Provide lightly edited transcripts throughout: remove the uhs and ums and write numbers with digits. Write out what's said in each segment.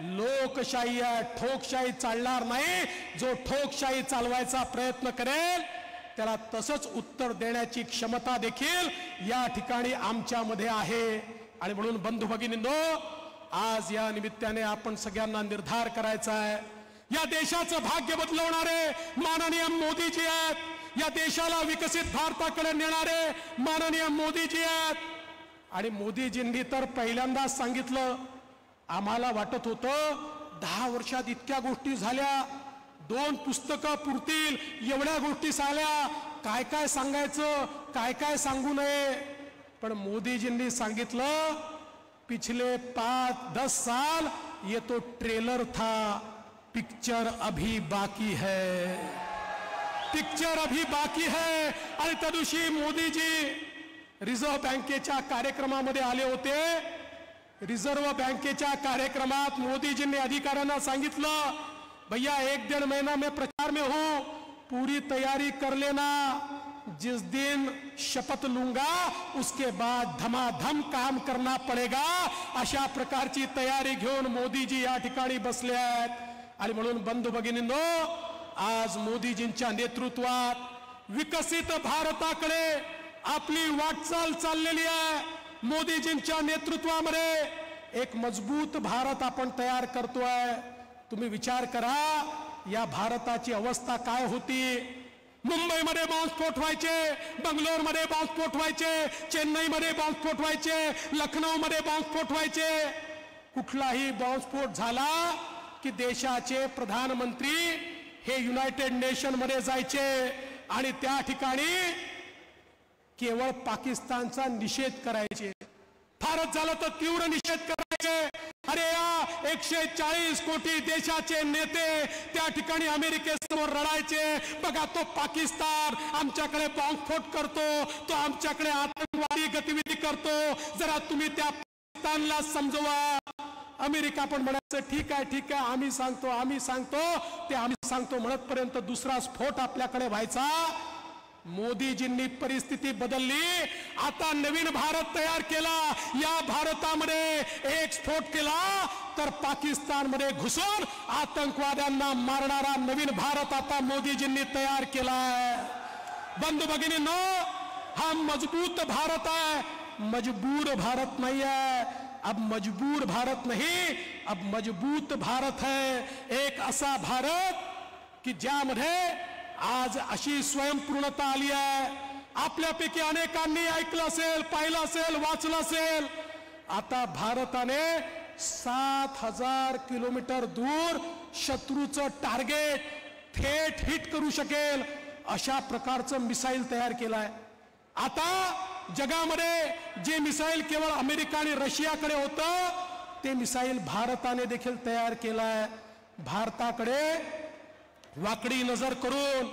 लोकशाही आहे, ठोकशाही चालणार नाही. जो ठोकशाही चालवायचा प्रयत्न करेल त्याला तसंच उत्तर देण्याची क्षमता देखील या ठिकाणी आमच्यामध्ये आहे. आणि म्हणून बंधू भगिनींनो, आज या निमित्ताने आपण सगळ्यांना निर्धार करायचा आहे. या देशाचं भाग्य बदलवणारे माननीय मोदीजी आहेत. या देशाला विकसित भारताकडे नेणारे माननीय मोदीजी आहेत. आणि मोदीजींनी तर पहिल्यांदाच सांगितलं, आम्हाला वाटत होतं 10 वर्षात इतक्या गोष्टी झाल्या, 2 पुस्तकं पुरतील एवढ्या गोष्टी झाल्या, काय काय सांगायचं काय काय सांगू नये. पण मोदीजींनी सांगितलं, पिछले 5-10 साल ये तो ट्रेलर था, पिक्चर अभी बाकी है, पिक्चर अभी बाकी है. आणि त्या दिवशी मोदीजी रिझर्व्ह बँकेच्या कार्यक्रमामध्ये आले होते. रिझर्व्ह बँकेच्या कार्यक्रमात मोदीजींनी अधिकाऱ्यांना सांगितलं, भैया 1-1.5 महीना में प्रचार में हूं, पूरी तैयारी कर लेना, जिस दिन शपथ लूंगा उसके बाद धमाधम काम करना पड़ेगा. अशा प्रकारची तयारी घेऊन मोदीजी या ठिकाणी बसले आहेत. आणि म्हणून बंधू भगिनींनो, आज मोदीजींच्या नेतृत्वात विकसित भारताकडे आपली वाटचाल चाललेली आहे. मोदीजींच्या नेतृत्वामध्ये एक मजबूत भारत आपण तयार करतोय. तुम्ही विचार करा, या भारताची अवस्था काय होती. मुंबईमध्ये बॉम्बस्फोट व्हायचे, बंगलोरमध्ये बॉम्बस्फोट व्हायचे, चेन्नईमध्ये बॉम्बस्फोट व्हायचे, लखनौमध्ये बॉम्बस्फोट व्हायचे. कुठलाही बॉम्बस्फोट झाला की देशाचे प्रधानमंत्री हे युनायटेड नेशन मध्ये जायचे आणि त्या ठिकाणी केवळ पाकिस्तानचा निषेध करायचे. फारच झालं तर तीव्र निषेध करायचे. अरे या 140 कोटी देशाचे नेते त्या ठिकाणी अमेरिकेसमोर रडायचे, बघा तो पाकिस्तान आमच्याकडे बॉम्बस्फोट करतो, तो आमच्याकडे आतंकवादी गतिविधी करतो, जरा तुम्ही त्या पाकिस्तानला समजवा. अमेरिका पण म्हणायचं ठीक आहे ठीक आहे, आम्ही सांगतो ते आम्ही सांगतो म्हणतपर्यंत दुसरा स्फोट आपल्याकडे व्हायचा. मोदीजींनी परिस्थिती बदलली. आता नवीन भारत तयार केला. या भारतामध्ये एक स्फोट केला तर पाकिस्तानमध्ये घुसून आतंकवाद्यांना मारणारा नवीन भारत आता मोदीजींनी तयार केला आहे. बंधू भगिनींनो, हा मजबूत भारत आहे, मजबूर भारत नहीं है. अब मजबूर भारत नहीं, अब मजबूत भारत है. एक असा भारत की ज्यामध्ये आज अशी स्वयंपूर्णता आली आहे. आपल्यापैकी अनेकांनी ऐकलं असेल, पाहिलं असेल, वाचलं असेल. आता भारताने 7000 किलोमीटर दूर शत्रूचं टार्गेट थेट हिट करू शकेल अशा प्रकारचं मिसाईल तयार केलाय. आता जगामध्ये जे मिसाईल केवळ अमेरिका आणि रशियाकडे होतं ते मिसाईल भारताने देखील तयार केलाय. भारताकडे वाकडी नजर करून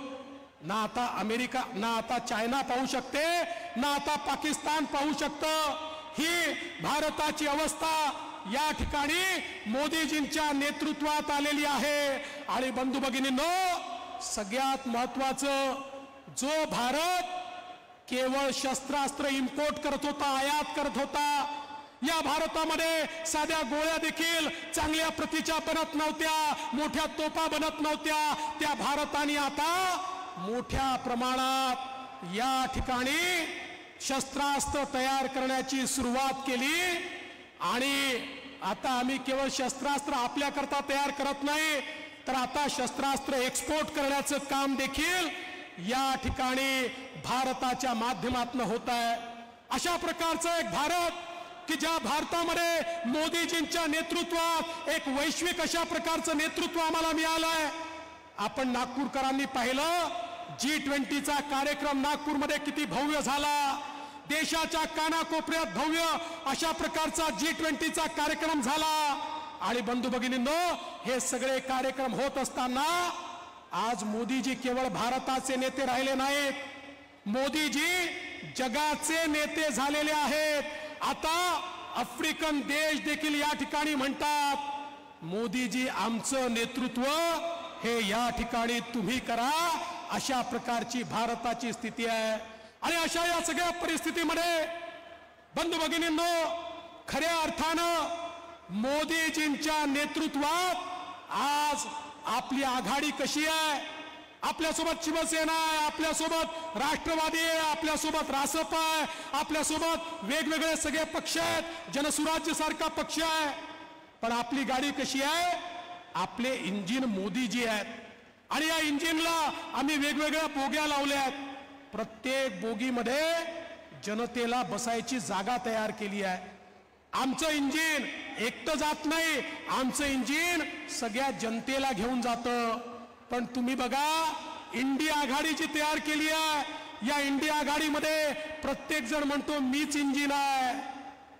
ना आता अमेरिका, ना आता चायना पाहू शकते, ना आता पाकिस्तान पाहू शकतं. ही भारताची अवस्था या ठिकाणी मोदीजींच्या नेतृत्वात आलेली आहे. आणि बंधू भगिनींनो, सगळ्यात महत्वाचं, जो भारत केवळ शस्त्रास्त्र इम्पोर्ट करत होता, आयात करत होता, या भारतामध्ये साध्या गोळ्या देखील चांगल्या प्रतीच्या बनत नव्हत्या, मोठ्या तोफा बनत नव्हत्या. त्या भारताने आता मोठ्या प्रमाणात या ठिकाणी शस्त्रास्त्र तयार करण्याची सुरुवात केली. आणि आता आम्ही केवळ शस्त्रास्त्र आपल्याकरता तयार करत नाही, तर आता शस्त्रास्त्र एक्सपोर्ट करण्याचं काम देखील या ठिकाणी भारताच्या माध्यमातून होत आहे. अशा प्रकारचा एक भारत की ज्या भारतामध्ये मोदीजींच्या नेतृत्वात एक वैश्विक अशा प्रकारचं नेतृत्व आम्हाला मिळालं आहे. आपण नागपूरकरांनी पाहिलं, G20चा कार्यक्रम नागपूरमध्ये किती भव्य झाला. देशाच्या कानाकोपऱ्यात भव्य अशा प्रकारचा G20चा कार्यक्रम झाला. आणि बंधू भगिनींनो, हे सगळे कार्यक्रम होत असताना आज मोदीजी केवळ भारताचे नेते राहिले नाहीत, मोदीजी जगाचे नेते झालेले आहेत. आता आफ्रिकन देश देखील या ठिकाणी म्हणतात, मोदीजी आमचं नेतृत्व हे या ठिकाणी तुम्ही करा. अशा प्रकारची भारताची स्थिती आहे. आणि अशा या सगळ्या परिस्थितीमध्ये बंधू भगिनींनो, खऱ्या अर्थानं मोदीजींच्या नेतृत्वात आज आपली आघाडी कशी आहे? आपल्यासोबत शिवसेना आहे, आपल्यासोबत राष्ट्रवादी आहे, आपल्यासोबत रासप आहे, आपल्यासोबत वेगवेगळे सगळे पक्ष आहेत, जनसुराज्य सारखा पक्ष आहे. पण आपली गाडी कशी आहे? आपले इंजिन मोदीजी आहेत आणि या इंजिनला आम्ही वेगवेगळ्या बोग्या लावल्या आहेत. प्रत्येक बोगीमध्ये जनतेला बसायची जागा तयार केली आहे. आमचं इंजिन एकटं जात नाही, आमचं इंजिन सगळ्या जनतेला घेऊन जातं. पण तुम्ही बघा, इंडिया आघाडी जी तयार केली आहे, या इंडिया आघाडीमध्ये प्रत्येक जण म्हणतो मीच इंजिन आहे.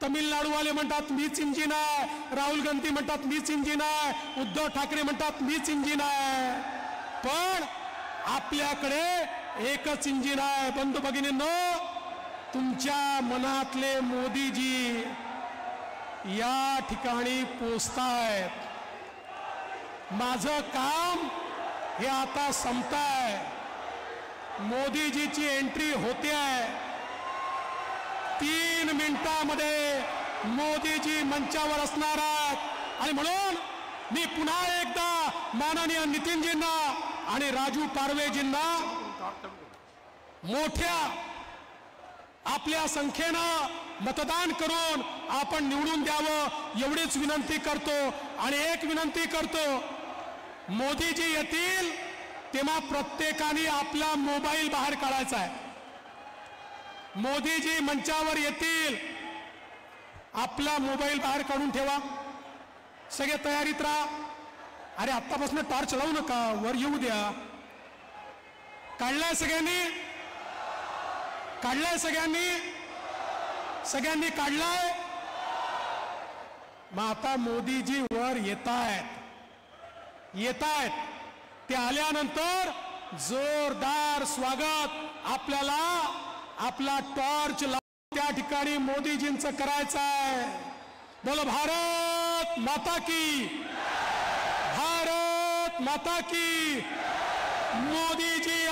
तमिळनाडूवाले म्हणतात मीच इंजिन आहे, राहुल गांधी म्हणतात मीच इंजिन आहे, उद्धव ठाकरे म्हणतात मीच इंजिन आहे. पण आपल्याकडे एकच इंजिन आहे. बंधू भगिनींनो, तुमच्या मनातले मोदीजी या ठिकाणी पोचतायत. माझं काम हे आता संपताय. मोदीजीची एंट्री होते आहे. 3 मिनिटांमध्ये मोदीजी मंचावर असणार आहेत आणि म्हणून मी पुन्हा एकदा माननीय नितीनजींना आणि राजू पारवेजींना मोठ्या आपल्या संख्येनं मतदान करून आपण निवडून द्यावं एवढीच विनंती करतो. आणि एक विनंती करतो, मोदीजी येतील तेव्हा प्रत्येकाने आपला मोबाईल बाहेर काढायचा आहे. मोदीजी मंचावर येतील, आपला मोबाईल बाहेर काढून ठेवा. सगळे तयारीत राहा. अरे आत्तापासून टॉर्च लावू नका, वर येऊ द्या. काढलाय सगळ्यांनी? काढलाय सगळ्यांनी? सगळ्यांनी काढलाय? मग आता मोदीजी वर येतायत. ते आल्यानंतर जोरदार स्वागत आपल्याला आपला टॉर्च लावून त्या ठिकाणी मोदीजींचं करायचं आहे. बोलो भारत माता की, भारत माता की. मोदीजी